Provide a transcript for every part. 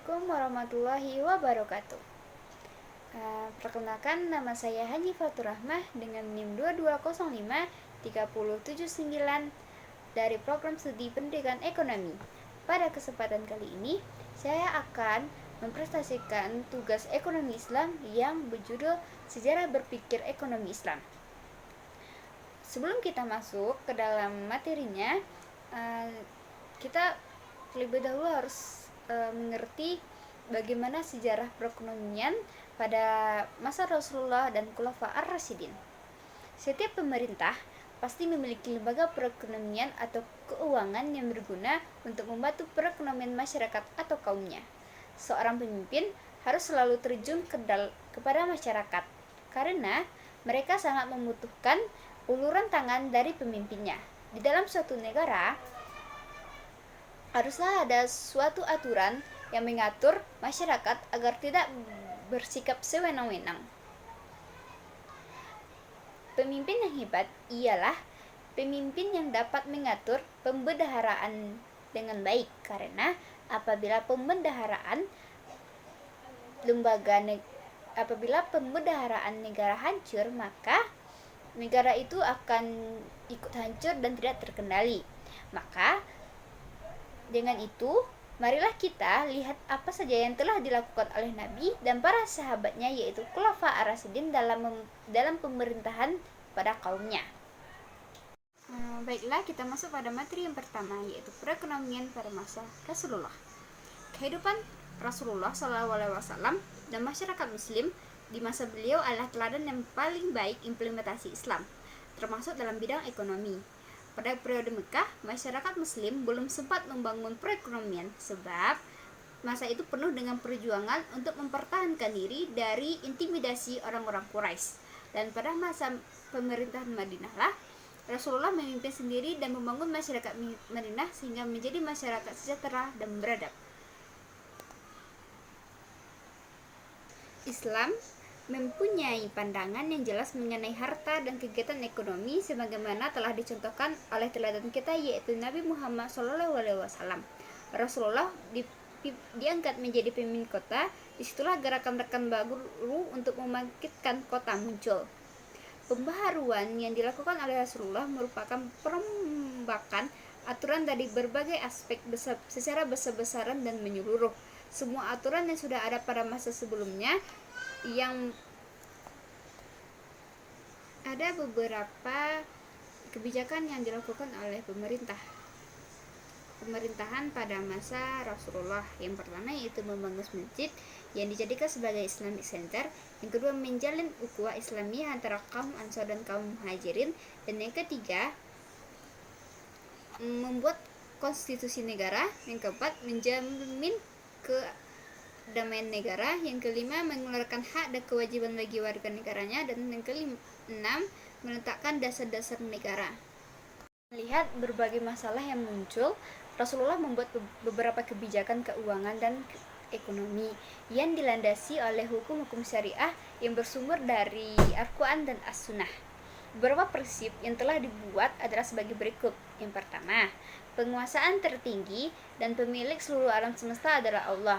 Assalamualaikum warahmatullahi wabarakatuh. Perkenalkan, nama saya Haji Fatur Rahmah dengan NIM 22053079 dari Program Studi Pendidikan Ekonomi. Pada kesempatan kali ini, saya akan mempresentasikan tugas ekonomi Islam yang berjudul Sejarah Berpikir Ekonomi Islam. Sebelum kita masuk ke dalam materinya, kita terlebih dahulu harus mengerti bagaimana sejarah perekonomian pada masa Rasulullah dan Khulafa ar-Rasyidin. Setiap pemerintah pasti memiliki lembaga perekonomian atau keuangan yang berguna untuk membantu perekonomian masyarakat atau kaumnya. Seorang pemimpin harus selalu terjun kepada masyarakat karena mereka sangat membutuhkan uluran tangan dari pemimpinnya. Di dalam suatu negara, haruslah ada suatu aturan yang mengatur masyarakat agar tidak bersikap sewenang-wenang. Pemimpin yang hebat ialah pemimpin yang dapat mengatur pembendaharaan dengan baik, karena apabila pembendaharaan negara hancur, maka negara itu akan ikut hancur dan tidak terkendali. Maka dengan itu, marilah kita lihat apa saja yang telah dilakukan oleh Nabi dan para sahabatnya, yaitu Khulafa ar-Rasyidin dalam pemerintahan pada kaumnya. Baiklah, kita masuk pada materi yang pertama, yaitu perekonomian pada masa Rasulullah. Kehidupan Rasulullah SAW dan masyarakat Muslim di masa beliau adalah teladan yang paling baik implementasi Islam, termasuk dalam bidang ekonomi. Pada periode Mekah, masyarakat Muslim belum sempat membangun perekonomian sebab masa itu penuh dengan perjuangan untuk mempertahankan diri dari intimidasi orang-orang Quraisy. Dan pada masa pemerintahan Madinah lah, Rasulullah memimpin sendiri dan membangun masyarakat Madinah sehingga menjadi masyarakat sejahtera dan beradab. Islam mempunyai pandangan yang jelas mengenai harta dan kegiatan ekonomi sebagaimana telah dicontohkan oleh teladan kita, yaitu Nabi Muhammad SAW. Rasulullah diangkat menjadi pemimpin kota. Disitulah gerakan-gerakan baru untuk membangkitkan kota muncul. Pembaharuan yang dilakukan oleh Rasulullah merupakan perombakan aturan dari berbagai aspek secara besar-besaran dan menyeluruh. Semua aturan yang sudah ada pada masa sebelumnya, yang ada beberapa kebijakan yang dilakukan oleh pemerintahan pada masa Rasulullah. Yang pertama yaitu membangun masjid yang dijadikan sebagai Islamic Center. Yang kedua, menjalin ukhuwah Islamiyah antara kaum Ansar dan kaum Muhajirin. Dan yang ketiga, membuat konstitusi negara. Yang keempat, menjamin kedamaian negara. Yang kelima, mengeluarkan hak dan kewajiban bagi warga negaranya. Dan yang keenam, meletakkan dasar-dasar negara. Melihat berbagai masalah yang muncul, Rasulullah membuat beberapa kebijakan keuangan dan ekonomi yang dilandasi oleh hukum-hukum syariah yang bersumber dari Al-Quran dan As-Sunnah. Beberapa prinsip yang telah dibuat adalah sebagai berikut. Yang pertama, penguasaan tertinggi dan pemilik seluruh alam semesta adalah Allah.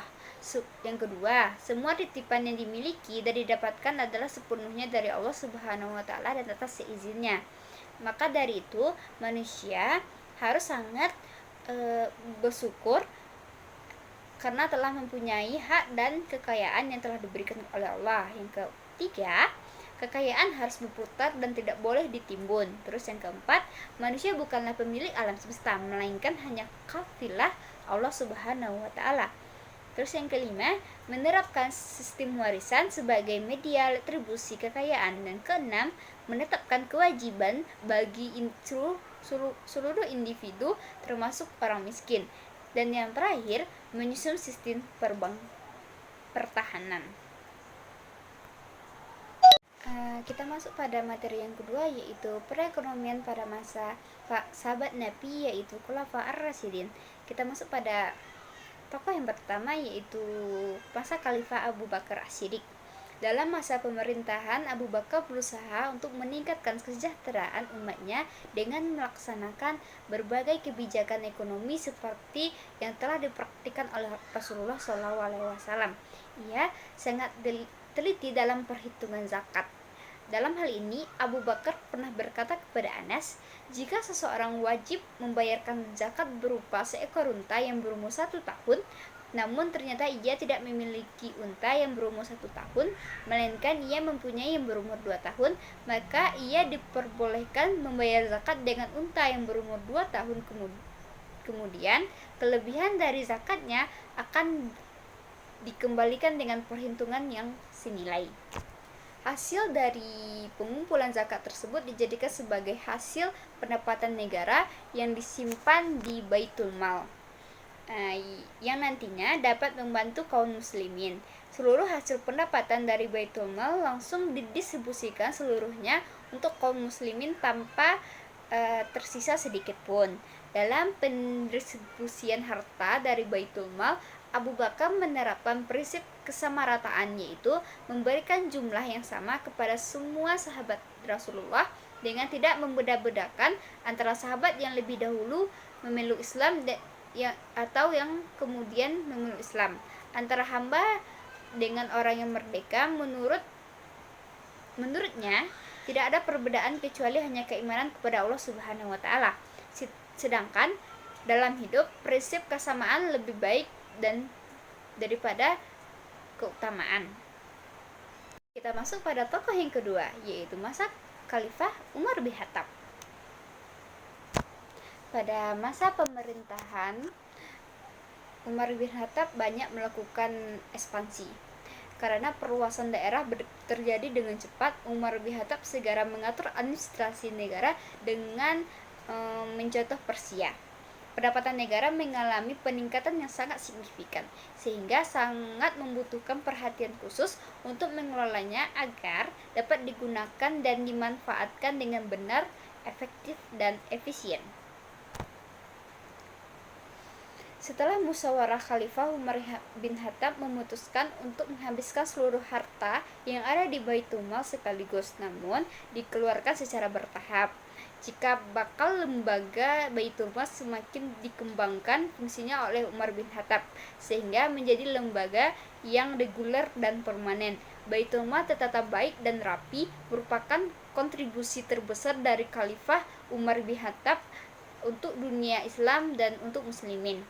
Yang kedua, semua titipan yang dimiliki dan didapatkan adalah sepenuhnya dari Allah Subhanahu wa Ta'ala dan atas seizinnya. Maka dari itu, manusia harus sangat bersyukur karena telah mempunyai hak dan kekayaan yang telah diberikan oleh Allah. Yang ketiga, kekayaan harus berputar dan tidak boleh ditimbun. Terus yang keempat, manusia bukanlah pemilik alam semesta, melainkan hanya kafilah Allah Subhanahu wa Ta'ala. Terus yang kelima, menerapkan sistem warisan sebagai media retribusi kekayaan. Dan keenam, menetapkan kewajiban bagi seluruh individu termasuk orang miskin. Dan yang terakhir, menyusun sistem pertahanan. Kita masuk pada materi yang kedua, yaitu perekonomian pada masa sahabat Nabi, yaitu Khulafa ar-Rasyidin. Kita masuk pada tokoh yang pertama, yaitu masa Khalifah Abu Bakar As-Siddiq. Dalam masa pemerintahan Abu Bakar berusaha untuk meningkatkan kesejahteraan umatnya dengan melaksanakan berbagai kebijakan ekonomi seperti yang telah dipraktikkan oleh Rasulullah SAW. Ia sangat teliti dalam perhitungan zakat. Dalam hal ini, Abu Bakar pernah berkata kepada Anas, jika seseorang wajib membayarkan zakat berupa seekor unta yang berumur 1 tahun, namun ternyata ia tidak memiliki unta yang berumur 1 tahun, melainkan ia mempunyai yang berumur 2 tahun, maka ia diperbolehkan membayar zakat dengan unta yang berumur 2 tahun kemudian kelebihan dari zakatnya akan dikembalikan dengan perhitungan yang senilai. Hasil dari pengumpulan zakat tersebut dijadikan sebagai hasil pendapatan negara yang disimpan di Baitul Mal, yang nantinya dapat membantu kaum muslimin. Seluruh hasil pendapatan dari Baitul Mal langsung didistribusikan seluruhnya untuk kaum muslimin tanpa tersisa sedikit pun. Dalam pendistribusian harta dari Baitul Mal, Abu Bakar menerapkan prinsip kesamarataan, yaitu memberikan jumlah yang sama kepada semua sahabat Rasulullah dengan tidak membeda-bedakan antara sahabat yang lebih dahulu memeluk Islam atau yang kemudian memeluk Islam, antara hamba dengan orang yang merdeka. Menurutnya tidak ada perbedaan kecuali hanya keimanan kepada Allah Subhanahu wa taala. Sedangkan dalam hidup, prinsip kesamaan lebih baik dan daripada keutamaan. Kita masuk pada tokoh yang kedua, yaitu masa Khalifah Umar bin Khattab. Pada masa pemerintahan Umar bin Khattab banyak melakukan ekspansi. Karena perluasan daerah terjadi dengan cepat, Umar bin Khattab segera mengatur administrasi negara dengan mencontoh Persia. Pendapatan negara mengalami peningkatan yang sangat signifikan, sehingga sangat membutuhkan perhatian khusus untuk mengelolanya agar dapat digunakan dan dimanfaatkan dengan benar, efektif, dan efisien. Setelah musyawarah, Khalifah Umar bin Khattab memutuskan untuk menghabiskan seluruh harta yang ada di Baitul Mal sekaligus, namun dikeluarkan secara bertahap. Jika bakal lembaga Baitul Mal semakin dikembangkan fungsinya oleh Umar bin Khattab sehingga menjadi lembaga yang reguler dan permanen. Baitul Mal tertata baik dan rapi merupakan kontribusi terbesar dari Khalifah Umar bin Khattab untuk dunia Islam dan untuk muslimin.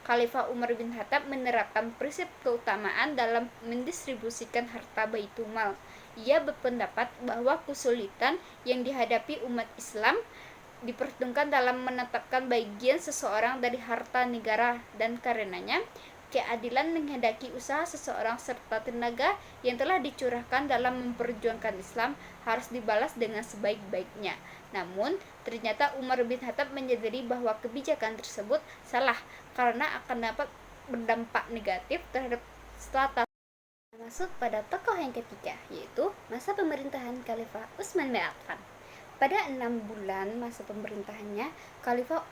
Khalifah Umar bin Khattab menerapkan prinsip keutamaan dalam mendistribusikan harta Baitul Mal. Ia berpendapat bahwa kesulitan yang dihadapi umat Islam diperhitungkan dalam menetapkan bagian seseorang dari harta negara, dan karenanya keadilan menghendaki usaha seseorang serta tenaga yang telah dicurahkan dalam memperjuangkan Islam harus dibalas dengan sebaik-baiknya. Namun, ternyata Umar bin Khattab menyadari bahwa kebijakan tersebut salah karena akan dapat berdampak negatif terhadap status. Masuk pada tokoh yang ketiga, yaitu masa pemerintahan Khalifah Utsman bin Affan. Pada 6 bulan masa pemerintahannya, Khalifah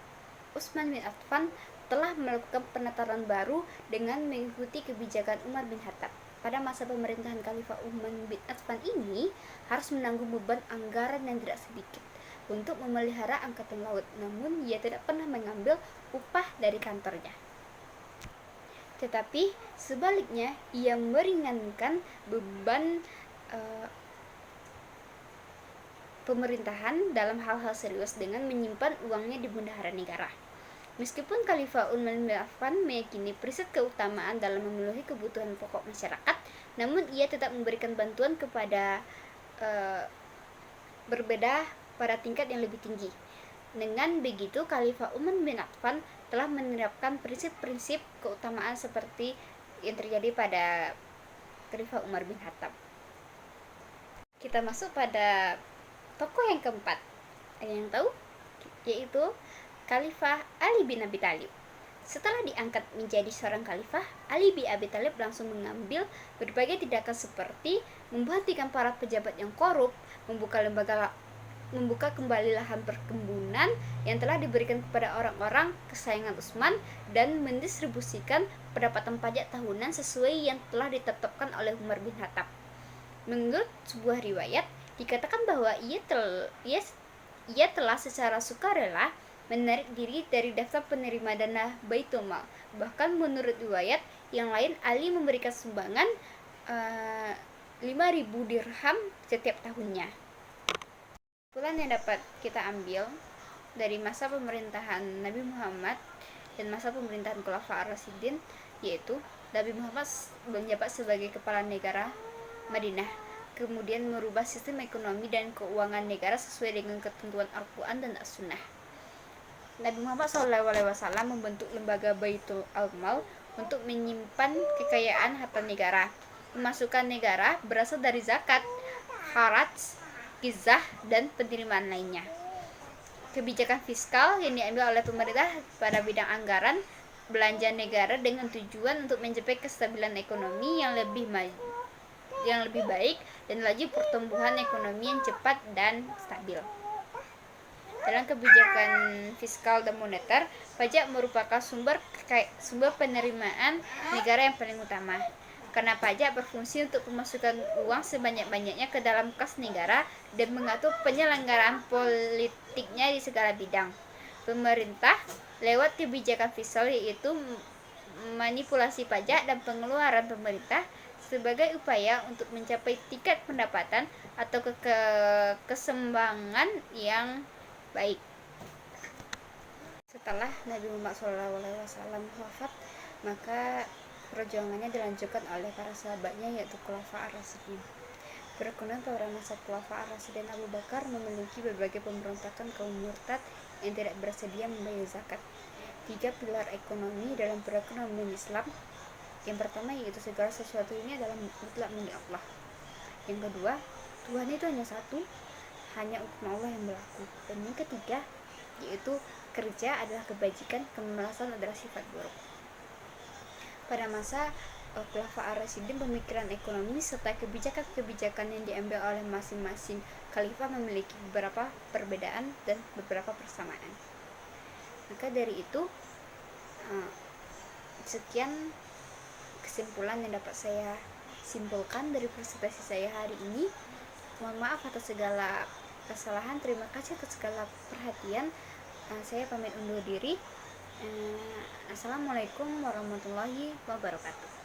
Utsman bin Affan telah melakukan penataran baru dengan mengikuti kebijakan Umar bin Khattab. Pada masa pemerintahan Khalifah Umar bin Affan ini harus menanggung beban anggaran yang tidak sedikit untuk memelihara angkatan laut, namun ia tidak pernah mengambil upah dari kantornya. Tetapi sebaliknya, ia meringankan beban pemerintahan dalam hal-hal serius dengan menyimpan uangnya di bendahara negara. Meskipun Khalifah Umar bin Affan meyakini prinsip keutamaan dalam memenuhi kebutuhan pokok masyarakat, namun ia tetap memberikan bantuan kepada berbeda pada tingkat yang lebih tinggi. Dengan begitu, Khalifah Umar bin Affan telah menerapkan prinsip-prinsip keutamaan seperti yang terjadi pada Khalifah Umar bin Khattab. Kita masuk pada tokoh yang keempat. Ada yang tahu? Yaitu Khalifah Ali bin Abi Thalib. Setelah diangkat menjadi seorang khalifah, Ali bin Abi Thalib langsung mengambil berbagai tindakan seperti memberhentikan para pejabat yang korup, membuka kembali lahan perkebunan yang telah diberikan kepada orang-orang kesayangan Utsman, dan mendistribusikan pendapatan pajak tahunan sesuai yang telah ditetapkan oleh Umar bin Khattab. Menurut sebuah riwayat, dikatakan bahwa ia telah secara sukarela menarik diri dari daftar penerima dana Baitul Mal. Bahkan menurut riwayat yang lain, Ali memberikan sumbangan 5.000 dirham setiap tahunnya. Kesimpulan yang dapat kita ambil dari masa pemerintahan Nabi Muhammad dan masa pemerintahan Khulafa ar-Rasyidin, yaitu Nabi Muhammad menjabat sebagai kepala negara Madinah, kemudian merubah sistem ekonomi dan keuangan negara sesuai dengan ketentuan Al-Quran dan As-Sunnah. Nabi Muhammad SAW membentuk lembaga Baitul Al-Mal untuk menyimpan kekayaan harta negara. Pemasukan negara berasal dari zakat, haraj, qizah, dan penerimaan lainnya. Kebijakan fiskal yang diambil oleh pemerintah pada bidang anggaran belanja negara dengan tujuan untuk mencapai kestabilan ekonomi yang lebih baik dan laju pertumbuhan ekonomi yang cepat dan stabil. Dalam kebijakan fiskal dan moneter, pajak merupakan sumber penerimaan negara yang paling utama. Karena pajak berfungsi untuk pemasukan uang sebanyak-banyaknya ke dalam kas negara dan mengatur penyelenggaraan politiknya di segala bidang. Pemerintah lewat kebijakan fiskal, yaitu manipulasi pajak dan pengeluaran pemerintah sebagai upaya untuk mencapai tingkat pendapatan atau keseimbangan yang baik. Setelah Nabi Muhammad SAW wafat, maka perjuangannya dilanjutkan oleh para sahabatnya, yaitu Khulafa ar-Rasyidin. Berkenan pada masa Khulafa ar-Rasyidin, Abu Bakar memiliki berbagai pemberontakan kaum murtad yang tidak bersedia membayar zakat. 3 pilar ekonomi dalam perekonomian Islam. Yang pertama yaitu segala sesuatu ini adalah mutlak milik Allah. Yang kedua, Tuhan itu hanya satu, hanya hukum Allah yang berlaku. Dan yang ketiga yaitu kerja adalah kebajikan, kemalasan adalah sifat buruk. Pada masa Khulafa ar-Rasyidin, pemikiran ekonomi serta kebijakan-kebijakan yang diambil oleh masing-masing khalifah memiliki beberapa perbedaan dan beberapa persamaan. Maka dari itu, sekian kesimpulan yang dapat saya simpulkan dari presentasi saya hari ini. Mohon maaf atas segala kesalahan. Terima kasih atas segala perhatian. Saya pamit undur diri. Assalamualaikum warahmatullahi wabarakatuh.